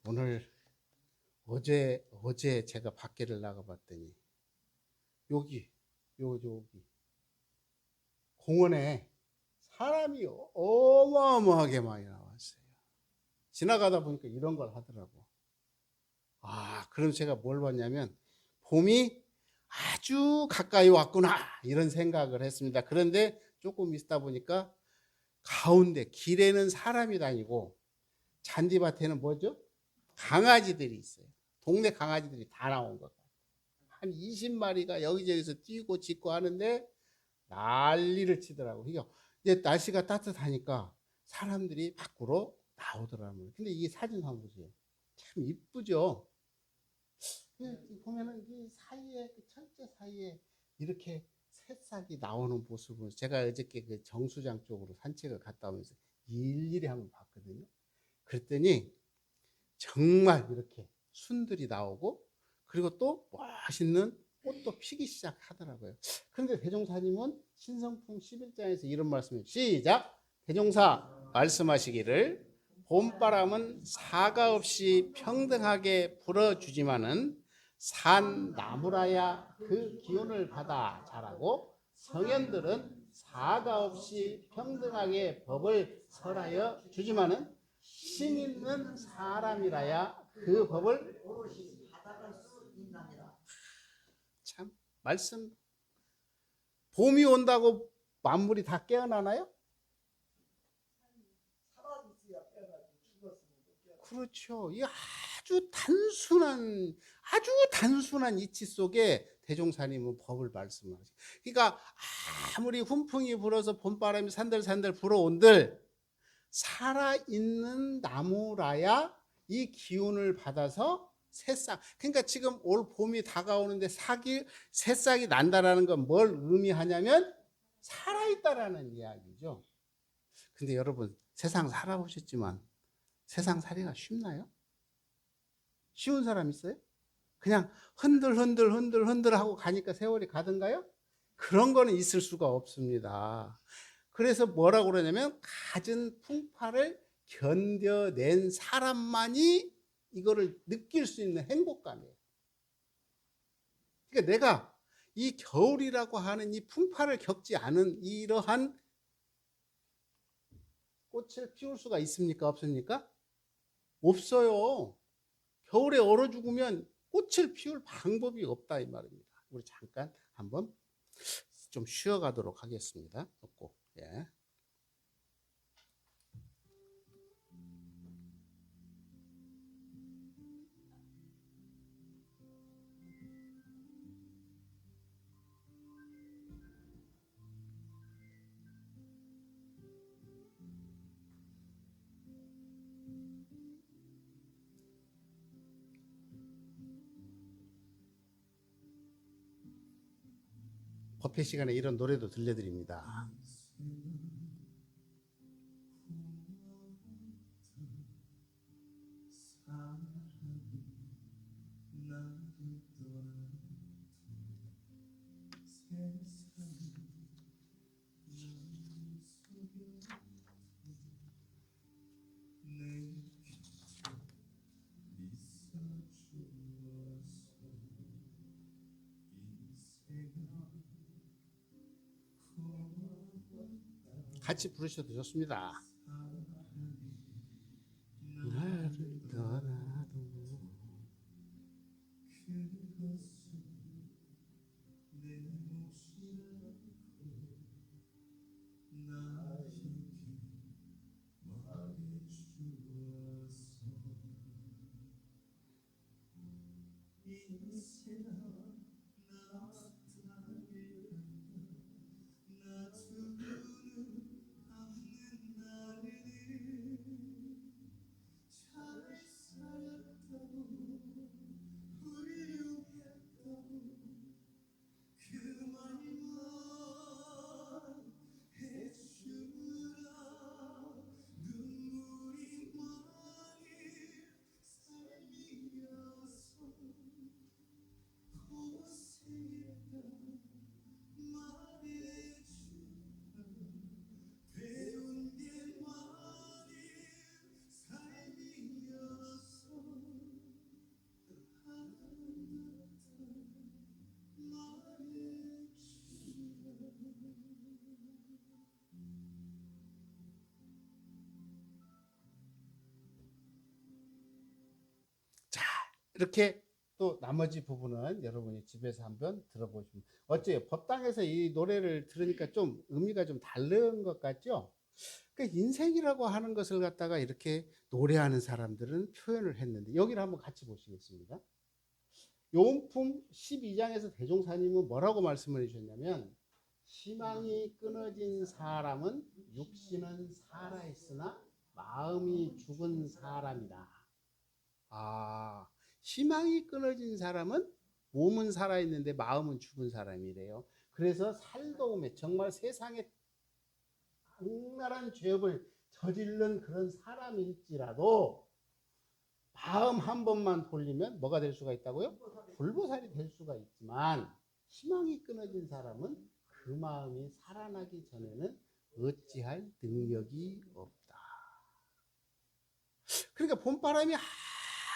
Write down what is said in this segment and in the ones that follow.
오늘 어제 제가 밖에를 나가봤더니 여기 공원에 사람이 어마어마하게 많이 나왔어요. 지나가다 보니까 이런 걸 하더라고. 그럼 제가 뭘 봤냐면 봄이 아주 가까이 왔구나 이런 생각을 했습니다. 그런데 조금 있다 보니까 가운데 길에는 사람이 다니고 잔디밭에는 뭐죠? 강아지들이 있어요. 동네 강아지들이 다 나온 것 같아요. 한 20마리가 여기저기서 뛰고 짖고 하는데 난리를 치더라고요. 그러니까 이제 날씨가 따뜻하니까 사람들이 밖으로 나오더라고요. 근데 이게 사진 한번 보세요. 참 이쁘죠? 보면은 이 사이에, 철제 사이에 이렇게 새싹이 나오는 모습을 제가 어저께 그 정수장 쪽으로 산책을 갔다 오면서 일일이 한번 봤거든요. 그랬더니 정말 이렇게 순들이 나오고 그리고 또 멋있는 꽃도 피기 시작하더라고요. 그런데 대종사님은 신성품 11장에서 이런 말씀을 시작! 대종사 말씀하시기를 봄바람은 사가 없이 평등하게 불어주지만은 산 나무라야 그 기운을 받아 자라고 성현들은 사가 없이 평등하게 법을 설하여 주지만은 신 있는 사람이라야 그 법을 참 말씀 봄이 온다고 만물이 다 깨어나나요? 그렇죠. 이 아주 단순한 이치 속에 대종사님은 법을 말씀하죠. 그러니까 아무리 훈풍이 불어서 봄바람이 산들산들 불어온들 살아있는 나무라야 이 기운을 받아서 새싹. 그러니까 지금 올 봄이 다가오는데 새싹이 난다라는 건 뭘 의미하냐면 살아있다라는 이야기죠. 근데 여러분 세상 살아보셨지만 세상 살이가 쉽나요? 쉬운 사람 있어요? 그냥 흔들 하고 가니까 세월이 가던가요? 그런 거는 있을 수가 없습니다. 그래서 뭐라고 그러냐면 갖은 풍파를 견뎌낸 사람만이 이거를 느낄 수 있는 행복감이에요. 그러니까 내가 이 겨울이라고 하는 이 풍파를 겪지 않은 이러한 꽃을 피울 수가 있습니까? 없습니까? 없어요. 겨울에 얼어 죽으면 꽃을 피울 방법이 없다 이 말입니다. 우리 잠깐 한번 좀 쉬어가도록 하겠습니다. 꼭. 예. 법회 시간에 이런 노래도 들려드립니다. 같이 부르셔도 좋습니다. 나를 떠나도 이렇게 또 나머지 부분은 여러분이 집에서 한번 들어보시면 어째요? 법당에서 이 노래를 들으니까 좀 의미가 좀 다른 것 같죠? 그러니까 인생이라고 하는 것을 갖다가 이렇게 노래하는 사람들은 표현을 했는데 여기를 한번 같이 보시겠습니다. 요음품 12장에서 대종사님은 뭐라고 말씀을 해주셨냐면 희망이 끊어진 사람은 육신은 살아있으나 마음이 죽은 사람이다. 아, 희망이 끊어진 사람은 몸은 살아있는데 마음은 죽은 사람이래요. 그래서 살도움에 정말 세상에 악랄한 죄업을 저지른 그런 사람일지라도 마음 한 번만 돌리면 뭐가 될 수가 있다고요? 불보살이 될 수가 있지만 희망이 끊어진 사람은 그 마음이 살아나기 전에는 어찌할 능력이 없다. 그러니까 봄바람이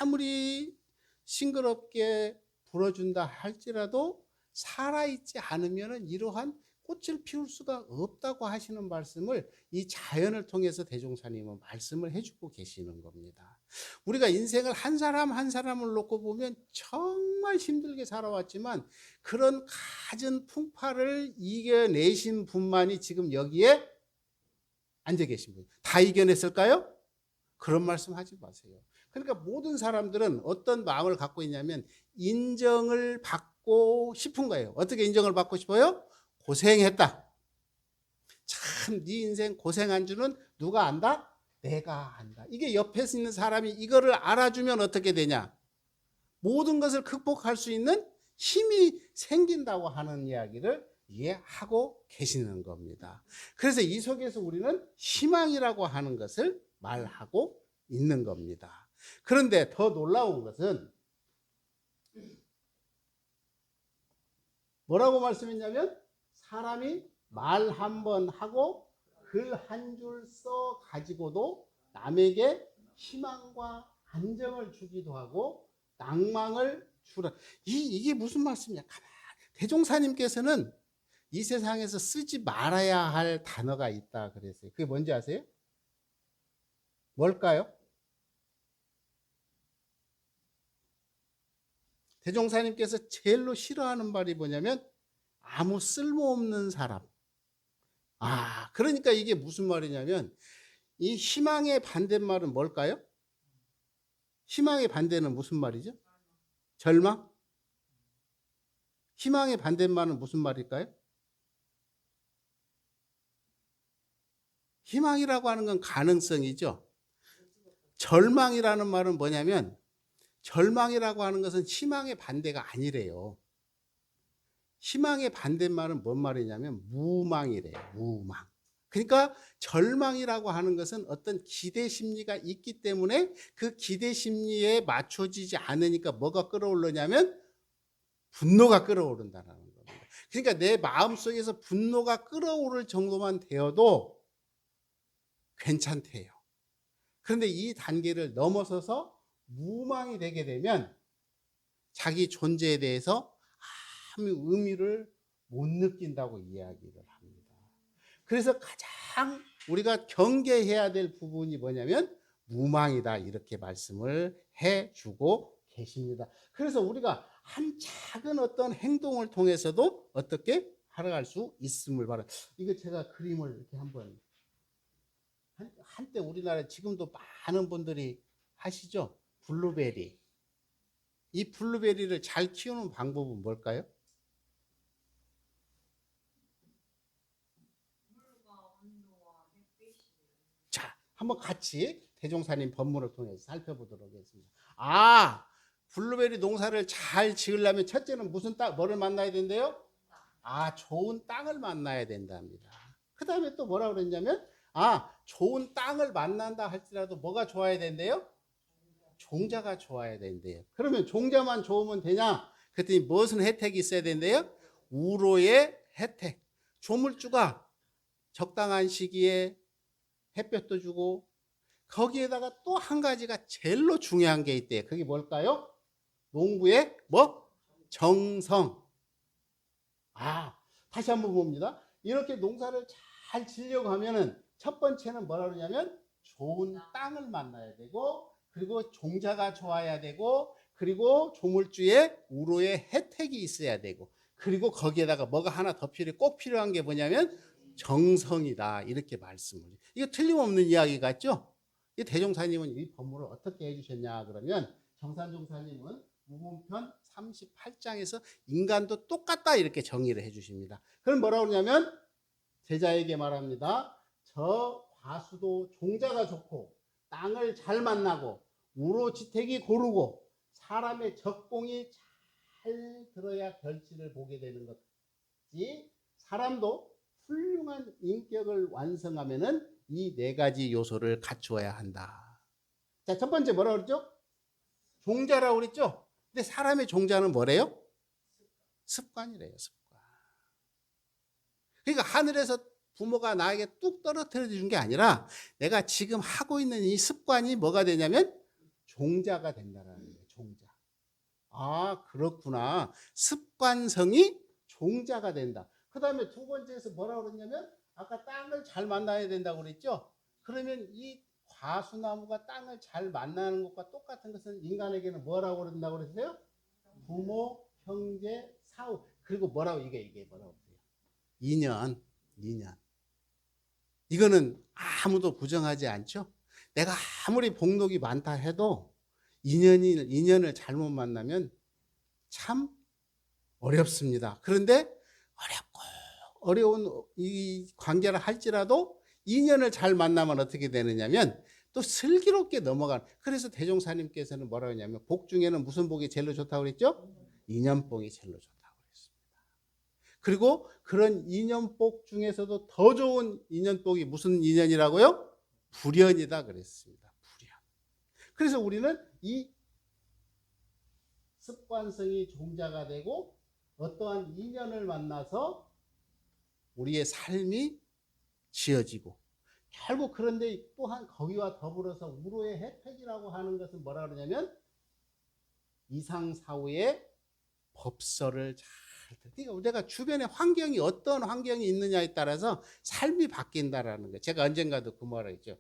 아무리 싱그럽게 불어준다 할지라도 살아있지 않으면 이러한 꽃을 피울 수가 없다고 하시는 말씀을 이 자연을 통해서 대종사님은 말씀을 해주고 계시는 겁니다. 우리가 인생을 한 사람 한 사람을 놓고 보면 정말 힘들게 살아왔지만 그런 갖은 풍파를 이겨내신 분만이 지금 여기에 앉아 계신 분. 다 이겨냈을까요? 그런 말씀 하지 마세요. 그러니까 모든 사람들은 어떤 마음을 갖고 있냐면 인정을 받고 싶은 거예요. 어떻게 인정을 받고 싶어요? 고생했다. 참, 네 인생 고생한 줄은 누가 안다? 내가 안다. 이게 옆에 있는 사람이 이거를 알아주면 어떻게 되냐? 모든 것을 극복할 수 있는 힘이 생긴다고 하는 이야기를 이해하고 계시는 겁니다. 그래서 이 속에서 우리는 희망이라고 하는 것을 말하고 있는 겁니다. 그런데 더 놀라운 것은 뭐라고 말씀했냐면 사람이 말 한 번 하고 글 한 줄 써 가지고도 남에게 희망과 안정을 주기도 하고 낭망을 주라. 이게 무슨 말씀이냐? 대종사님께서는 이 세상에서 쓰지 말아야 할 단어가 있다 그랬어요. 그게 뭔지 아세요? 뭘까요? 대종사님께서 제일로 싫어하는 말이 뭐냐면 아무 쓸모없는 사람. 아, 그러니까 이게 무슨 말이냐면 이 희망의 반대말은 뭘까요? 희망의 반대는 무슨 말이죠? 절망? 희망의 반대말은 무슨 말일까요? 희망이라고 하는 건 가능성이죠. 절망이라는 말은 뭐냐면 절망이라고 하는 것은 희망의 반대가 아니래요. 희망의 반대말은 뭔 말이냐면 무망이래요. 무망. 그러니까 절망이라고 하는 것은 어떤 기대 심리가 있기 때문에 그 기대 심리에 맞춰지지 않으니까 뭐가 끌어오르냐면 분노가 끌어오른다는 겁니다. 그러니까 내 마음속에서 분노가 끌어오를 정도만 되어도 괜찮대요. 그런데 이 단계를 넘어서서 무망이 되게 되면 자기 존재에 대해서 아무 의미를 못 느낀다고 이야기를 합니다. 그래서 가장 우리가 경계해야 될 부분이 뭐냐면 무망이다 이렇게 말씀을 해주고 계십니다. 그래서 우리가 한 작은 어떤 행동을 통해서도 어떻게 살아갈 수 있음을 바랍니다. 이거 제가 그림을 이렇게 한번 한때 우리나라에 지금도 많은 분들이 하시죠? 블루베리. 이 블루베리를 잘 키우는 방법은 뭘까요? 자, 한번 같이 대종사님 법문을 통해서 살펴보도록 하겠습니다. 아, 블루베리 농사를 잘 지으려면 첫째는 무슨 땅, 뭐를 만나야 된대요? 아, 좋은 땅을 만나야 된답니다. 그 다음에 또 뭐라 그랬냐면, 아, 좋은 땅을 만난다 할지라도 뭐가 좋아야 된대요? 종자가 좋아야 된대요. 그러면 종자만 좋으면 되냐? 그랬더니 무슨 혜택이 있어야 된대요? 우로의 혜택. 조물주가 적당한 시기에 햇볕도 주고 거기에다가 또 한 가지가 제일로 중요한 게 있대요. 그게 뭘까요? 농부의 뭐? 정성. 아, 다시 한번 봅니다. 이렇게 농사를 잘 지려고 하면은 첫 번째는 뭐라 그러냐면 좋은 땅을 만나야 되고 그리고 종자가 좋아야 되고 그리고 조물주에 우로의 혜택이 있어야 되고, 그리고 거기에다가 뭐가 하나 더 꼭 필요한 게 뭐냐면 정성이다, 이렇게 말씀을. 이거 틀림없는 이야기 같죠? 이 대종사님은 이 법문을 어떻게 해주셨냐 그러면, 정산종사님은 무문편 38장에서 인간도 똑같다 이렇게 정의를 해주십니다. 그럼 뭐라고 그러냐면, 제자에게 말합니다. 저 과수도 종자가 좋고 땅을 잘 만나고 우로지택이 고르고 사람의 적공이 잘 들어야 결실을 보게 되는 것이, 사람도 훌륭한 인격을 완성하면은 이 네 가지 요소를 갖추어야 한다. 자, 첫 번째 뭐라고 그랬죠? 종자라고 그랬죠? 근데 사람의 종자는 뭐래요? 습관이래요, 습관. 그러니까 하늘에서 부모가 나에게 뚝 떨어뜨려 준 게 아니라 내가 지금 하고 있는 이 습관이 뭐가 되냐면 종자가 된다라는 거예요. 종자. 아, 그렇구나. 습관성이 종자가 된다. 그 다음에 두 번째에서 뭐라고 그랬냐면, 아까 땅을 잘 만나야 된다고 그랬죠? 그러면 이 과수나무가 땅을 잘 만나는 것과 똑같은 것은 인간에게는 뭐라고 그런다고 그랬어요? 부모, 형제, 사후. 그리고 뭐라고, 이게 뭐라고 그래요? 인연. 이거는 아무도 부정하지 않죠? 내가 아무리 복록이 많다 해도 인연을 잘못 만나면 참 어렵습니다. 그런데 어려운 이 관계를 할지라도 인연을 잘 만나면 어떻게 되느냐면 또 슬기롭게 넘어가는. 그래서 대종사님께서는 뭐라고 하냐면, 복 중에는 무슨 복이 제일 좋다고 그랬죠? 인연복이 제일 좋다고 그랬습니다. 그리고 그런 인연복 중에서도 더 좋은 인연복이 무슨 인연이라고요? 불연이다 그랬습니다. 불연. 그래서 우리는 이 습관성이 종자가 되고 어떠한 인연을 만나서 우리의 삶이 지어지고, 결국 그런데 또한 거기와 더불어서 우로의 혜택이라고 하는 것은 뭐라 그러냐면 이상사후의 법설을 잘, 그러니까 우리가 주변에 환경이 어떤 환경이 있느냐에 따라서 삶이 바뀐다라는 거예요. 제가 언젠가도 그 말을 했죠.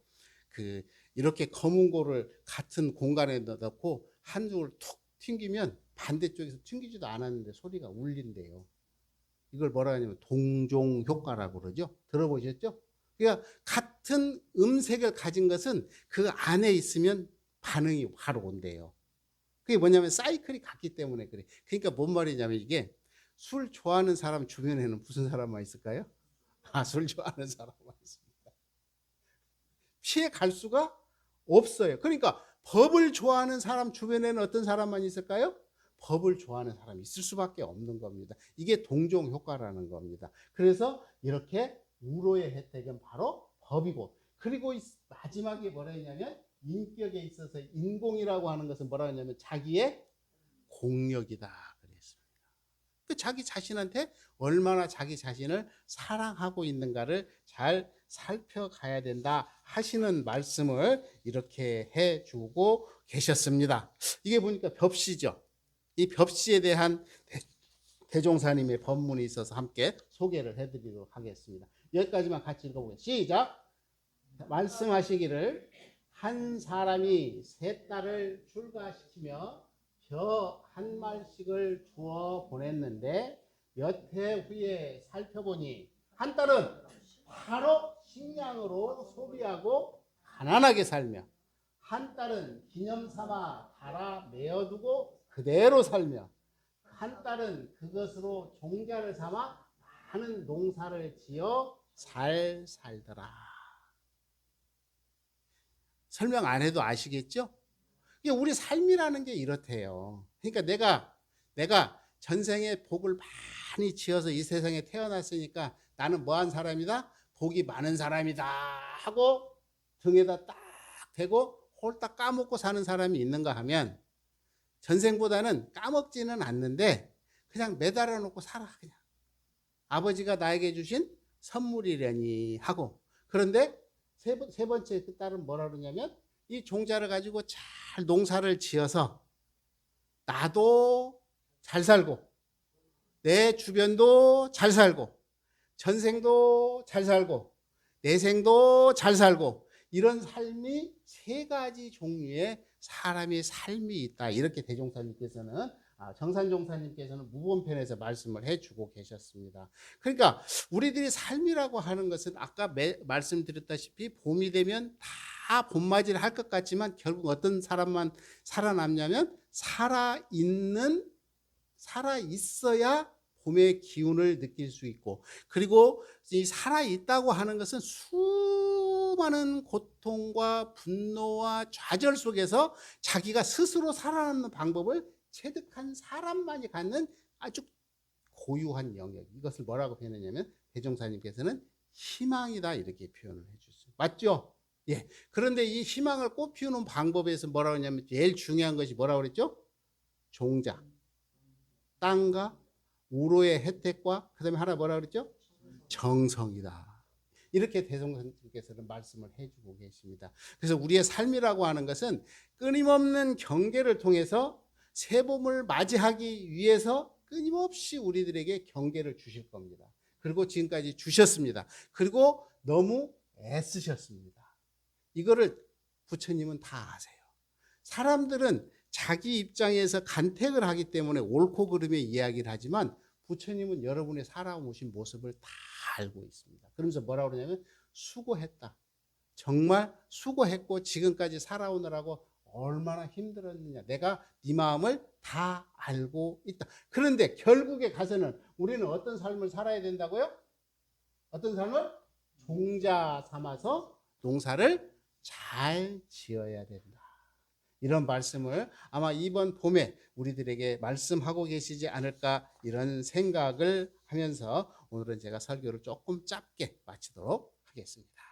이렇게 검은 고를 같은 공간에 넣고 한 줄을 툭 튕기면 반대쪽에서 튕기지도 않았는데 소리가 울린대요. 이걸 뭐라 하냐면 동종 효과라고 그러죠. 들어보셨죠? 그러니까 같은 음색을 가진 것은 그 안에 있으면 반응이 바로 온대요. 그게 뭐냐면 사이클이 같기 때문에 그래. 그러니까 뭔 말이냐면, 이게 술 좋아하는 사람 주변에는 무슨 사람만 있을까요? 술 좋아하는 사람만 있습니다. 피해 갈 수가 없어요. 그러니까 법을 좋아하는 사람 주변에는 어떤 사람만 있을까요? 법을 좋아하는 사람이 있을 수밖에 없는 겁니다. 이게 동종 효과라는 겁니다. 그래서 이렇게 우로의 혜택은 바로 법이고, 그리고 마지막에 뭐라 했냐면, 인격에 있어서 인공이라고 하는 것은 뭐라 했냐면 자기의 공력이다 그랬습니다. 자기 자신한테 얼마나 자기 자신을 사랑하고 있는가를 잘 살펴가야 된다 하시는 말씀을 이렇게 해주고 계셨습니다. 이게 보니까 벽시죠. 이 벽시에 대한 대종사님의 법문이 있어서 함께 소개를 해드리도록 하겠습니다. 여기까지만 같이 읽어보겠습니다. 시작. 말씀하시기를, 한 사람이 세 딸을 출가시키며 벼 한 말씩을 주어 보냈는데 몇 해 후에 살펴보니 한 딸은 바로 식량으로 소비하고 가난하게 살며, 한 딸은 기념삼아 달아 메어두고 그대로 살며, 한 딸은 그것으로 종자를 삼아 많은 농사를 지어 잘 살더라. 설명 안 해도 아시겠죠? 우리 삶이라는 게 이렇대요. 그러니까 내가 전생에 복을 많이 지어서 이 세상에 태어났으니까 나는 뭐한 사람이다? 복이 많은 사람이다 하고 등에다 딱 대고 홀딱 까먹고 사는 사람이 있는가 하면, 전생보다는 까먹지는 않는데 그냥 매달아 놓고 살아. 그냥 아버지가 나에게 주신 선물이려니 하고. 그런데 세 번째 그 딸은 뭐라 그러냐면, 이 종자를 가지고 잘 농사를 지어서 나도 잘 살고 내 주변도 잘 살고 전생도 잘 살고 내생도 잘 살고 이런 삶이 세 가지 종류의 사람의 삶이 있다. 이렇게 대종사님께서는 정산종사님께서는 무본편에서 말씀을 해주고 계셨습니다. 그러니까 우리들이 삶이라고 하는 것은 아까 말씀드렸다시피 봄이 되면 다 봄맞이를 할 것 같지만 결국 어떤 사람만 살아남냐면 살아있어야 봄의 기운을 느낄 수 있고, 그리고 이 살아있다고 하는 것은 수많은 고통과 분노와 좌절 속에서 자기가 스스로 살아남는 방법을 체득한 사람만이 갖는 아주 고유한 영역, 이것을 뭐라고 표현했냐면 대종사님께서는 희망이다 이렇게 표현을 해주셨어요. 맞죠? 예. 그런데 이 희망을 꽃피우는 방법에서 뭐라고 하냐면 제일 중요한 것이 뭐라고 그랬죠? 종자, 땅과 우로의 혜택과 그 다음에 하나 뭐라고 그랬죠? 정성이다. 이렇게 대종사님께서는 말씀을 해주고 계십니다. 그래서 우리의 삶이라고 하는 것은 끊임없는 경계를 통해서 새봄을 맞이하기 위해서 끊임없이 우리들에게 경계를 주실 겁니다. 그리고 지금까지 주셨습니다. 그리고 너무 애쓰셨습니다. 이거를 부처님은 다 아세요. 사람들은 자기 입장에서 간택을 하기 때문에 옳고 그름의 이야기를 하지만 부처님은 여러분의 살아오신 모습을 다 알고 있습니다. 그러면서 뭐라고 그러냐면 수고했다. 정말 수고했고 지금까지 살아오느라고 얼마나 힘들었느냐. 내가 네 마음을 다 알고 있다. 그런데 결국에 가서는 우리는 어떤 삶을 살아야 된다고요? 어떤 삶을? 종자 삼아서 농사를 잘 지어야 된다. 이런 말씀을 아마 이번 봄에 우리들에게 말씀하고 계시지 않을까 이런 생각을 하면서 오늘은 제가 설교를 조금 짧게 마치도록 하겠습니다.